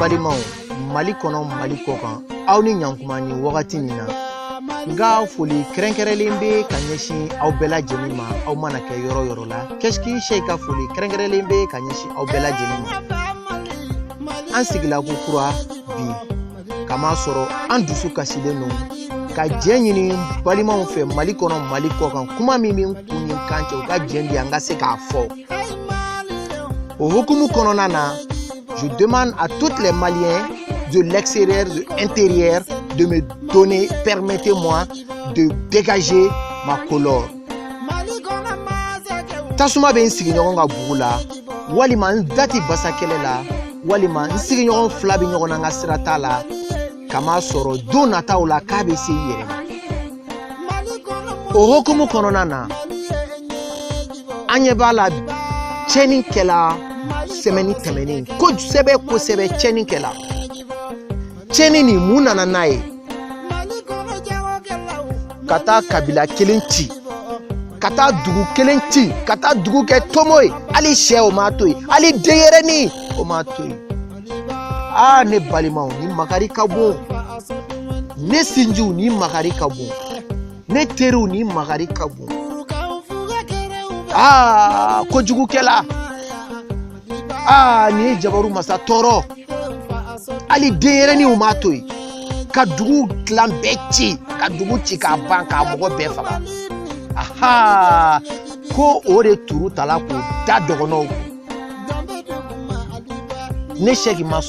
balimaw Mali kono Mali kokan aw ni ɲankuma ni wagati nin na nga foli kɛrɛnkɛrɛnlen bɛ ka ɲɛsin aw bɛɛ lajɛlen ma aw mana kɛ yɔrɔ yɔrɔ la Keski Sheikh ka foli kɛrɛnkɛrɛnlen bɛ ka ɲɛsin aw bɛɛ lajɛlen ma an sigila ko kura bi kama sɔrɔ an dusu kasilen don ka jɛ ɲini balimaw fɛ Mali kɔnɔ Mali kɔkan kuma min bɛ kun ni kan cɛ u ka jɛ di an ka se k'a fɔ o hukumu kɔnɔna na je demande à toutes les Maliens de l'extérieur, de l'intérieur, de me donner, permettez-moi de dégager ma couleur. Tasuma ben sigi ɲɔgɔn ka bugu la, walima n dati basa kɛlɛ la, walima n sigi ɲɔgɔn fila bɛ ɲɔgɔn na n ka sira t'a la, kama sɔrɔ don nataw la k'a bɛ se i yɛrɛ ma. O hukumu kɔnɔna na, an ɲɛ b'a la tiɲɛni kɛla semaine tɛmɛnen, kosɛbɛ tiɲɛni kɛla. Tiɲɛni ni mun nana n'a ye ka taa kabila kelen ci ka taa dugu kelen ci ka taa dugu kɛ tomo ye hali sɛ o m'a to yen hali denyɛrɛnin o m'a to yen ne balimaw ni makari ka bon ne sinjiw ni makari ka bon ne teriw ni makari ka bon kojugukɛla ni ye jabaru masa tɔɔrɔ ali denyɛrɛnin u m'a to yen ka dugu dilan bɛɛ ci ka dugu ci k'a ban k'a mɔgɔ bɛɛ faga ko o de turu tala k'o da dɔgɔnɔw kun ne Sheikh ma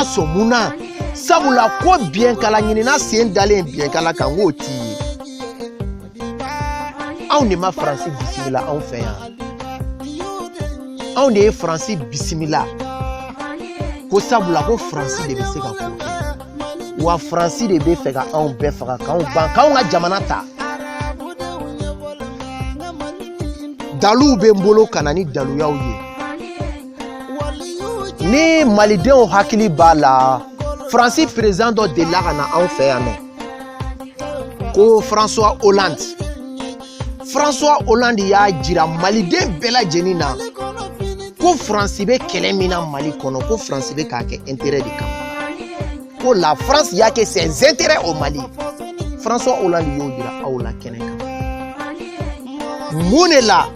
sɔn mun na sabula ko biyɛnkala ɲinina sen dalen biyɛnkala kan k'o t'i ye anw de ma Faransi bisimila anw fɛ yan anw de ye Faransi bisimila ko sabula ko Faransi de bɛ se ka ko wa Faransi de bɛ fɛ ka anw bɛɛ faga k'anw ban k'anw ka jamana ta daluw bɛ n bolo ka na ni daluyaw ye ni malidenw hakili b'a la Faransi président dɔ delila ka na anw fɛ yan nɔ ko François Hollande y'a jira maliden bɛɛ lajɛlen na ko Faransi bɛ kɛlɛ min na Mali kɔnɔ ko Faransi bɛ k'a kɛ intérêt de kama ko la France y'a kɛ ses intérêts au Mali François Hollande y'o jira aw la kɛnɛ kan mun de la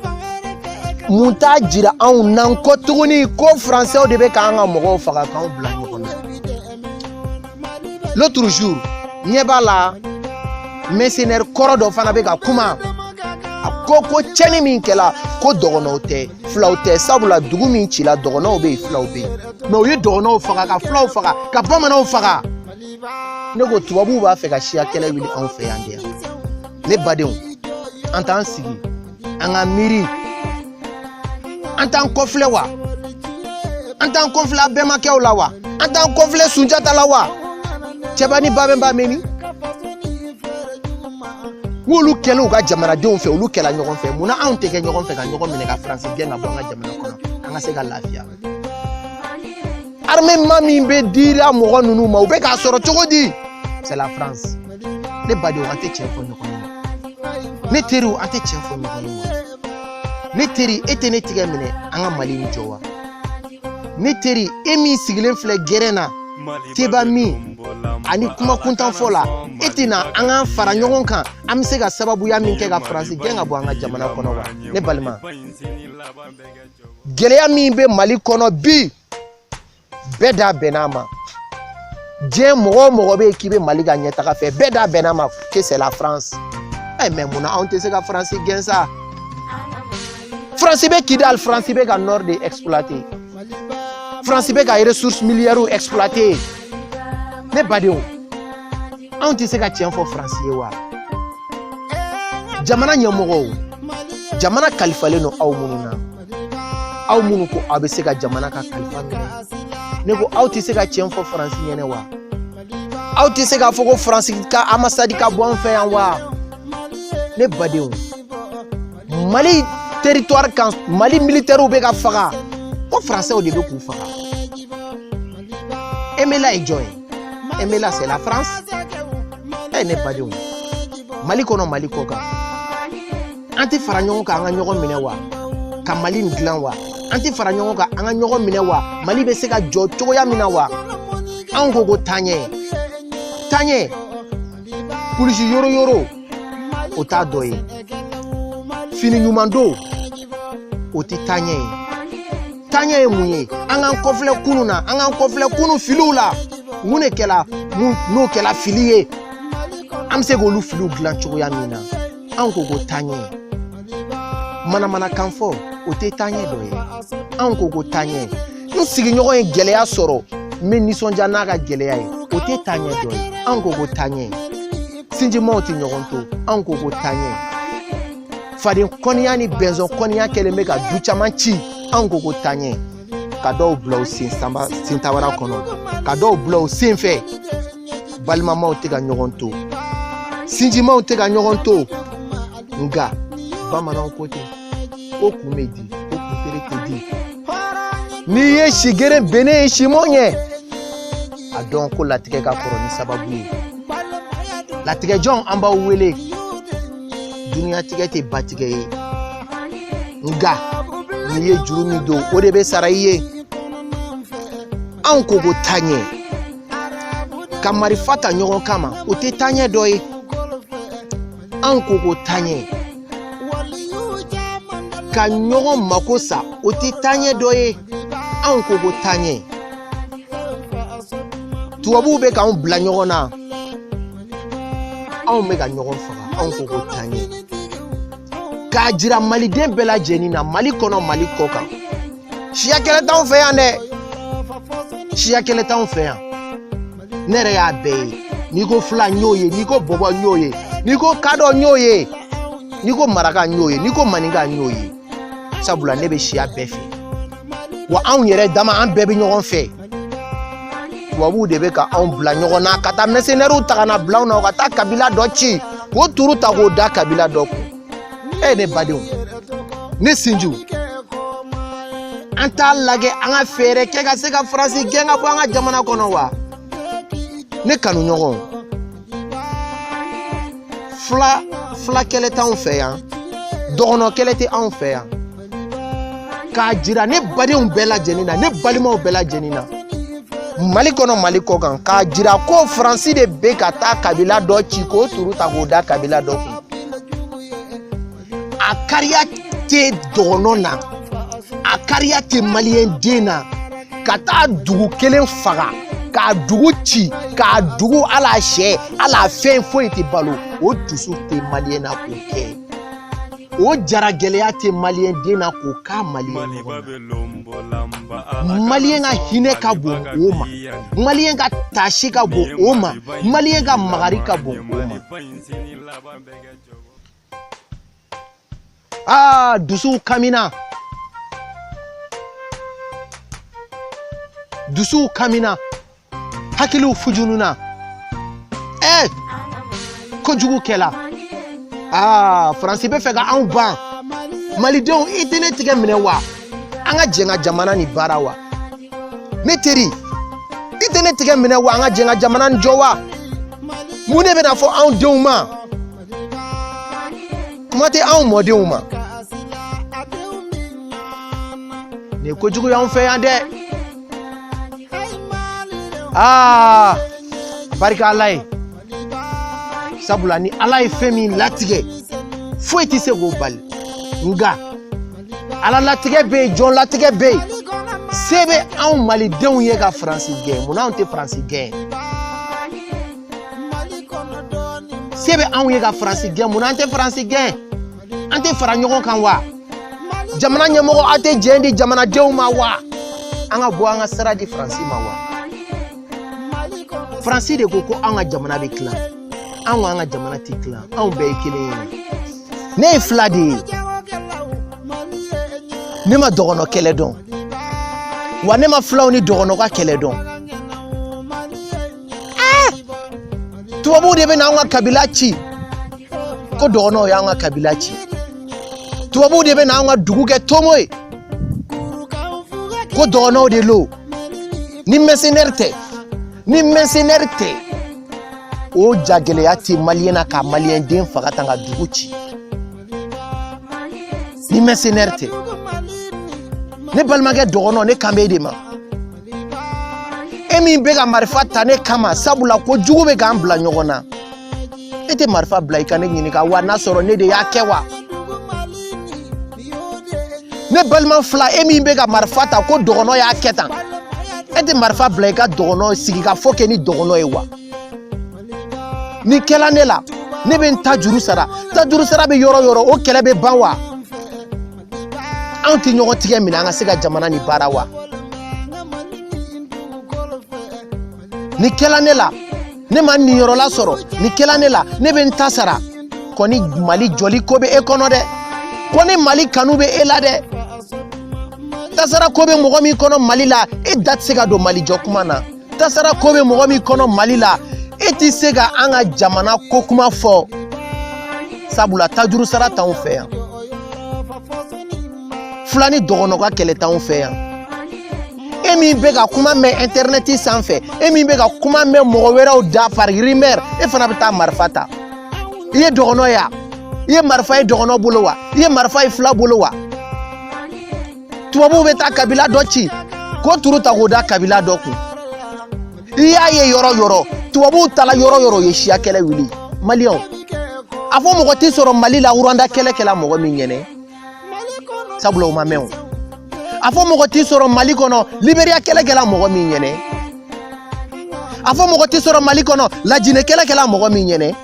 mun t'a jira anw n'an kɔ tuguni ko Français de bɛ k'an ka mɔgɔw faga k'anw bila ɲɔgɔn na l'autre jour ɲɛ b'a la mercenaire kɔrɔ dɔ fana bɛ ka kuma a ko tiɲɛni min kɛla ko dɔgɔnɔw tɛ filaw tɛ sabula dugu min cila dɔgɔnɔw bɛ yen filaw bɛ yen mais u ye dɔgɔnɔw faga ka filaw faga ka bamananw faga ne ko tubabuw b'a fɛ ka siya kɛlɛ wuli anw fɛ yan de yan ne badenw an t'an sigi an ka miiri an t'an kɔfilɛ wa an t'an kɔfilɛ a bɛnbakɛw la wa an t'an kɔfilɛ Sunjata la wa cɛba ni babɛn b'a mɛnni olu kɛlɛ u ka jamanadenw fɛ olu kɛla ɲɔgɔn fɛ munna anw tɛ kɛ ɲɔgɔn fɛ ka ɲɔgɔn minɛ ka Faransi gɛn ka bɔ an ka jamana kɔnɔ an ka se ka lafiya armement min bɛ dira mɔgɔ ninnu ma u bɛ k'a sɔrɔ cogo di c'est la France ne badenw an tɛ tiɲɛ fɔ ɲɔgɔn ye ne teriw an tɛ tiɲɛ fɔ ɲɔgɔn ye ne teri e tɛ ne tigɛ minɛ an ka Mali in jɔ wa ne teri e min sigilen filɛ gɛrɛn na teba min ani kuma kuntanfɔ la e tɛna an k'an fara ɲɔgɔn kan an bɛ se ka sababuya min kɛ ka Faransi gɛn ka bɔ an ka jamana kɔnɔ wa ne balima gɛlɛya min bɛ Mali kɔnɔ bi bɛɛ da bɛn'a ma diɲɛ mɔgɔ o mɔgɔ bɛ yen k'i bɛ Mali ka ɲɛtaga fɛ bɛɛ da bɛn'a ma que c'est la France mais munna anw tɛ se ka Faransi gɛn sa Faransi bɛ Kidal Faransi bɛ ka nord de exploiter Faransi bɛ ka ressources minières exploiter ne badenw anw tɛ se ka tiɲɛ fɔ Faransi ye wa jamana ɲɛmɔgɔw jamana kalifalen don aw minnu na aw minnu ko aw bɛ se ka jamana ka kalifa minɛ ne ko aw tɛ se ka tiɲɛ fɔ Faransi ɲɛna wa aw tɛ se k'a fɔ ko Faransi ka ambassade ka bɔ an fɛ yan wa ne badenw Mali territoire kan Mali militaires bɛ ka faga ko Français de bɛ k'u faga Emela est jɔn ye Emela c'est la France ne badenw Mali kɔnɔ Mali kɔ kan an tɛ fara ɲɔgɔn kan an ka ɲɔgɔn minɛ wa ka Mali in dilan wa an tɛ fara ɲɔgɔn kan an ka ɲɔgɔn minɛ wa Mali bɛ se ka jɔ cogoya min na wa an ko taɲɛ polisi yoro o t'a dɔ ye fini ɲuman don o tɛ taɲɛ ye mun ye an k'an kɔfilɛ kunu na an k'an kɔfilɛ kunu filiw la mun de kɛla n'o kɛla fili ye an bɛ se k'olu filiw dilan cogoya min na an ko taɲɛ manamanakan fɔ o tɛ taɲɛ dɔ ye an ko taɲɛ n sigiɲɔgɔn ye gɛlɛya sɔrɔ n bɛ nisɔndiya n'a ka gɛlɛya ye o tɛ taɲɛ dɔ ye an ko taɲɛ sinjimaw tɛ ɲɔgɔn to an ko taɲɛ faden kɔniya ni bɛnzɔn kɔniya kɛlen bɛ ka du caman ci an ko taɲɛ ka dɔw bila u sen tabara kɔnɔ ka dɔw bila u sen fɛ balimamaw tɛ ka ɲɔgɔn to sinjimaw tɛ ka ɲɔgɔn to nka bamananw ko ten ko kun bɛ di ko kuntere tɛ di n'i ye si geren bɛnnen ye simɔ ɲɛ a dɔn ko latigɛ ka kɔrɔ ni sababu ye latigɛjɔn an b'aw wele duniyatigɛ tɛ batigɛ ye nka n'i ye juru min don o de bɛ sara i ye anw ko taɲɛ ka marifa ta ɲɔgɔn kama o tɛ taɲɛ dɔ ye anw ko taɲɛ ka ɲɔgɔn mako sa o tɛ taɲɛ dɔ ye anw ko taɲɛ tubabuw bɛ k'anw bila ɲɔgɔn na anw bɛ ka ɲɔgɔn faga anw ko taɲɛ k'a jira maliden bɛɛ lajɛlen na Mali kɔnɔ Mali kɔ kan siya kɛlɛ t'anw fɛ yan dɛ siya kɛlɛ t'anw fɛ yan ne yɛrɛ y'a bɛɛ ye n'i ko fila n y'o ye n'i ko bɔbɔ n y'o ye n'i ko kadɔ n y'o ye n'i ko maraka n y'o ye n'i ko maninka n y'o ye sabula ne bɛ siya bɛɛ fɛ wa anw yɛrɛ dama an bɛɛ bɛ ɲɔgɔn fɛ tubabuw de bɛ ka anw bila ɲɔgɔn na ka taa mercenaires ta ka na bila anw na ka taa kabila dɔ ci k'o turu ta k'o da kabila dɔ kun ne badenw ne sinjiw an t'a lajɛ an ka fɛɛrɛ kɛ ka se ka Faransi gɛn ka bɔ an ka jamana kɔnɔ wa ne kanuɲɔgɔnw fila kɛlɛ t'anw fɛ yan dɔgɔnɔ kɛlɛ tɛ anw fɛ yan k'a jira ne badenw bɛɛ lajɛlen na ne balimaw bɛɛ lajɛlen na Mali kɔnɔ Mali kɔ kan k'a jira ko Faransi de bɛ ka taa kabila dɔ ci k'o turu ta k'o da kabila dɔ kun a kariya tɛ dɔgɔnɔ na a kariya tɛ maliyɛn den na ka taa dugu kelen faga k'a dugu ci k'a dugu ala sɛ ala fɛn foyi tɛ balo o dusu tɛ maliyɛn na k'o kɛ o jara gɛlɛya tɛ maliyɛn den na k'o k'a maliyɛn maliyɛn ka hinɛ ka bon o ma maliyɛn ka taasi ka bon o ma maliyɛn ka magari ka bon o ma dusuw kamina hakiliw fujununa kojugu kɛla Faransi bɛ fɛ ka anw ban malidenw i tɛ ne tigɛ minɛ wa an ka jɛn ka jamana ni baara wa ne teri i tɛ ne tigɛ minɛ wa an ka jɛn ka jamana ni jɔ wa mun de bɛna fɔ anw denw ma kuma tɛ anw mɔdenw ma nin kojugu y'anw fɛ yan dɛ barika Ala ye sabula ni Ala ye fɛn min latigɛ foyi tɛ se k'o bali nka Ala latigɛ bɛ yen jɔn latigɛ bɛ yen se bɛ anw malidenw ye ka Faransi gɛn mun anw tɛ Faransi gɛn se bɛ anw ye ka Faransi gɛn mun an tɛ Faransi gɛn an tɛ fara ɲɔgɔn kan wa jamana ɲɛmɔgɔ aw tɛ jɛn di jamanadenw ma wa an ka bɔ an ka sara di Faransi ma wa Faransi de ko an ka jamana bɛ tilan anw an ka jamana tɛ tilan anw bɛɛ ye kelen ye ne ye fila de ye ne ma dɔgɔnɔ kɛlɛ dɔn wa ne ma filaw ni dɔgɔnɔ ka kɛlɛ dɔn tubabuw de bɛ na anw ka kabila ci ko dɔgɔnɔw y'anw ka kabila ci tubabuw de bɛ na anw ka dugu kɛ tomo ye ko dɔgɔnɔw de lo ni mercenaire tɛ o jagɛlɛya tɛ maliyɛn na ka maliyɛn den faga tan ka dugu ci ni mercenaire tɛ ne balimakɛ dɔgɔnɔ ne kan bɛ de ma e min bɛ ka marifa ta ne kama sabula ko jugu bɛ k'an bila ɲɔgɔn na e tɛ marifa bila I ka ne ɲininka wa n'a sɔrɔ ne de y'a kɛ wa ne balima fila e min bɛ ka marifa ta ko dɔgɔnɔ y'a kɛ tan e tɛ marifa bila I ka dɔgɔnɔ sigi ka fɔ kɛ ni dɔgɔnɔ ye wa ni kɛla ne la ne bɛ n ta juru sara bɛ yɔrɔ yɔrɔ o kɛlɛ bɛ ban wa anw tɛ ɲɔgɔn tigɛ minɛ an ka se ka jamana ni baara wa ni kɛla ne la ne ma nin yɔrɔ la sɔrɔ ni kɛla ne la ne bɛ n ta sara kɔni Mali jɔli ko bɛ e kɔnɔ dɛ kɔni Mali kanu bɛ e la dɛ tasara ko bɛ mɔgɔ min kɔnɔ Mali la e da tɛ se ka don Mali jɔ kuma na tasara ko bɛ mɔgɔ min kɔnɔ Mali la e tɛ se ka an ka jamana ko kuma fɔ sabula tajuru sara t'anw fɛ yan fila ni dɔgɔnɔ ka kɛlɛ t'anw fɛ yan e min bɛ ka kuma mɛn internet sanfɛ e min bɛ ka kuma mɛn mɔgɔ wɛrɛw da par rumeur e fana bɛ taa marifa ta I ye dɔgɔnɔ ya I ye marifa ye dɔgɔnɔ bolo wa I ye marifa ye fila bolo wa tubabuw bɛ taa kabila dɔ ci ko turu ta k'o da kabila dɔ kun I y'a ye yɔrɔ yɔrɔ tubabuw tala yɔrɔ yɔrɔ ye siya kɛlɛ wuli maliyɛnw a fɔ mɔgɔ tɛ sɔrɔ Mali la Rwanda kɛlɛ kɛla mɔgɔ min ɲɛnɛ sabula o ma mɛn o a fɔ mɔgɔ tɛ sɔrɔ Mali kɔnɔ Libéria kɛlɛ kɛla mɔgɔ min ɲɛnɛ a fɔ mɔgɔ tɛ sɔrɔ Mali kɔnɔ Lajinɛ kɛlɛ kɛla mɔgɔ min ɲɛnɛ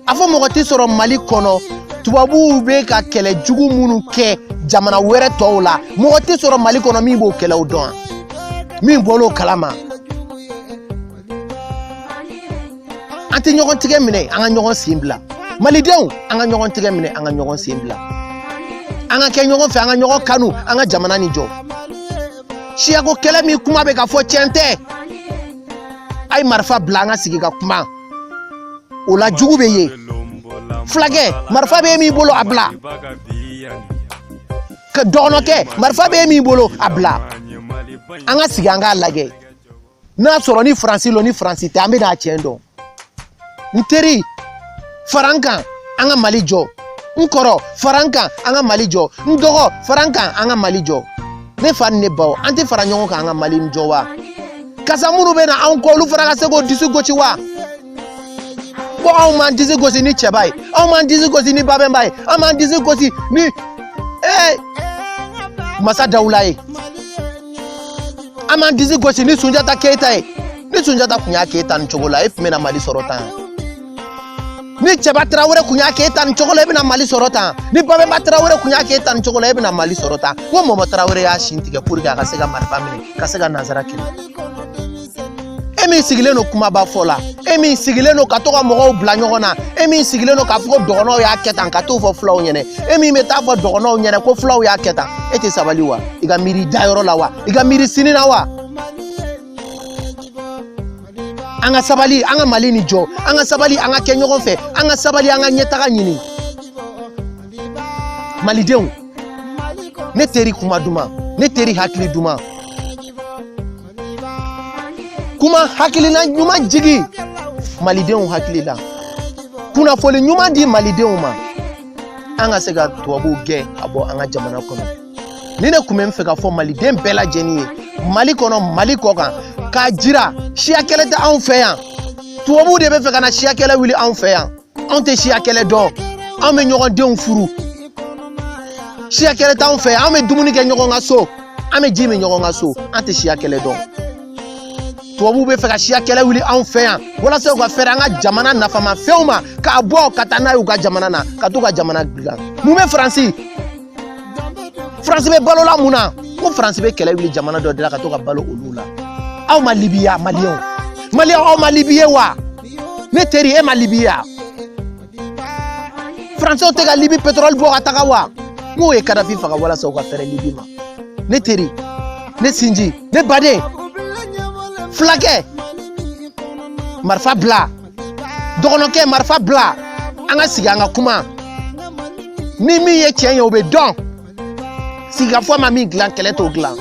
a fɔ mɔgɔ tɛ sɔrɔ Mali kɔnɔ tubabuw bɛ ka kɛlɛ jugu minnu kɛ jamana wɛrɛ tɔw la mɔgɔ tɛ sɔrɔ Mali kɔnɔ min b'o kɛlɛw dɔn min bɔr'o kalama an tɛ ɲɔgɔn tigɛ minɛ an ka ɲɔgɔn sen bila malidenw an ka ɲɔgɔn tigɛ minɛ an ka ɲɔgɔn sen bila an ka kɛ ɲɔgɔn fɛ an ka ɲɔgɔn kanu an ka jamana ni jɔ siyako kɛlɛ min kuma bɛ ka fɔ tiɲɛ tɛ a ye marifa bila an ka sigi ka kuma o la jugu bɛ ye fulakɛ marifa bɛ e min bolo a bila dɔgɔnɔkɛ marifa bɛ e min bolo a bila an ka sigi an k'a lajɛ n'a sɔrɔ ni faransi lo ni faransi tɛ an bɛ n'a tiɲɛ dɔn n teri fara n kan an ka Mali jɔ n kɔrɔ fara n kan an ka Mali jɔ n dɔgɔ fara n kan an ka Mali jɔ ne fa ni ne baw an tɛ fara ɲɔgɔn kan an ka Mali jɔ wa kasa minnu bɛ na anw kɔ olu fana ka se k'o disi gosi wa ko anw m'an disi gosi ni cɛba ye anw m'an disi gosi ni babɛnba ye anw m'an disi gosi ni Masa Dawula ye an m'an disi gosi ni Sunjata Keyita ye ni Sunjata tun y'a kɛ tan ni cogo la e tun bɛna Mali sɔrɔ tan ni Cɛba Tarawele kun y'a kɛ tan ni cogo la e bɛna Mali sɔrɔ tan ni Babɛnba Tarawele kun y'a kɛ tan ni cogo la e bɛna Mali sɔrɔ tan ko Mɔmɔ Tarawele y'a sin tigɛ pour que a ka se ka marifa minɛ ka se ka nanzara kɛlɛ e min sigilen don kumaba fɔ la e min sigilen don ka to ka mɔgɔw bila ɲɔgɔn na e min sigilen don k'a fɔ ko dɔgɔnɔw y'a kɛ tan ka t'o fɔ fulaw ɲɛna e min bɛ taa fɔ dɔgɔnɔw ɲɛna ko fulaw y'a kɛ tan e tɛ sabali wa I ka miiri dayɔrɔ la wa I ka miiri sini na wa an ka sabali an ka Mali ni jɔ an ka sabali an ka kɛ ɲɔgɔn fɛ an ka sabali an ka ɲɛtaga ɲini malidenw ne teri kuma duman ne teri hakili duman kuma hakilina ɲuman jigi malidenw hakili la kunnafoni ɲuman di malidenw ma an ka se ka tubabuw gɛn a bɔ an ka jamana kɔnɔ ni ne kun bɛ n fɛ ka fɔ maliden bɛɛ lajɛlen ye Mali kɔnɔ Mali kɔ kan k'a jira siya kɛlɛ tɛ anw fɛ yan tubabuw de bɛ fɛ ka na siya kɛlɛ wuli anw fɛ yan anw tɛ siya kɛlɛ dɔn anw bɛ ɲɔgɔn denw furu siya kɛlɛ t'anw fɛ yan anw bɛ dumuni kɛ ɲɔgɔn ka so an bɛ ji min ɲɔgɔn ka so an tɛ siya kɛlɛ dɔn tubabuw bɛ fɛ ka siya kɛlɛ wuli anw fɛ yan walasa u ka fɛɛrɛ an ka jamana nafamafɛnw ma k'a bɔ ka taa n'a ye u ka jamana na ka t'u ka jamana dilan mun bɛ Faransi bɛ balo la mun na ko Faransi bɛ kɛlɛ wuli jamana dɔ de la ka to ka balo olu la aw ma Libiya maliyɛnw aw ma Libi ye wa ne teri e ma Libi ya Faransɛw tɛ ka Libi pétrole bɔ ka taga wa n k'o ye Kadafi faga walasa u ka fɛɛrɛ Libi ma ne teri ne sinji ne baden fulakɛ marifa bila dɔgɔnɔkɛ marifa bila an ka sigi an ka kuma ni min ye tiɲɛ ye o bɛ dɔn sigikafɔ ma min dilan kɛlɛ t'o dilan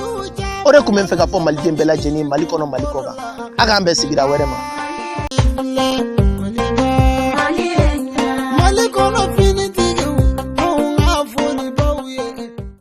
o de tun bɛ n fɛ ka fɔ maliden bɛɛ lajɛlen Mali kɔnɔ Mali kɔ kan a k'an bɛn sigira wɛrɛ ma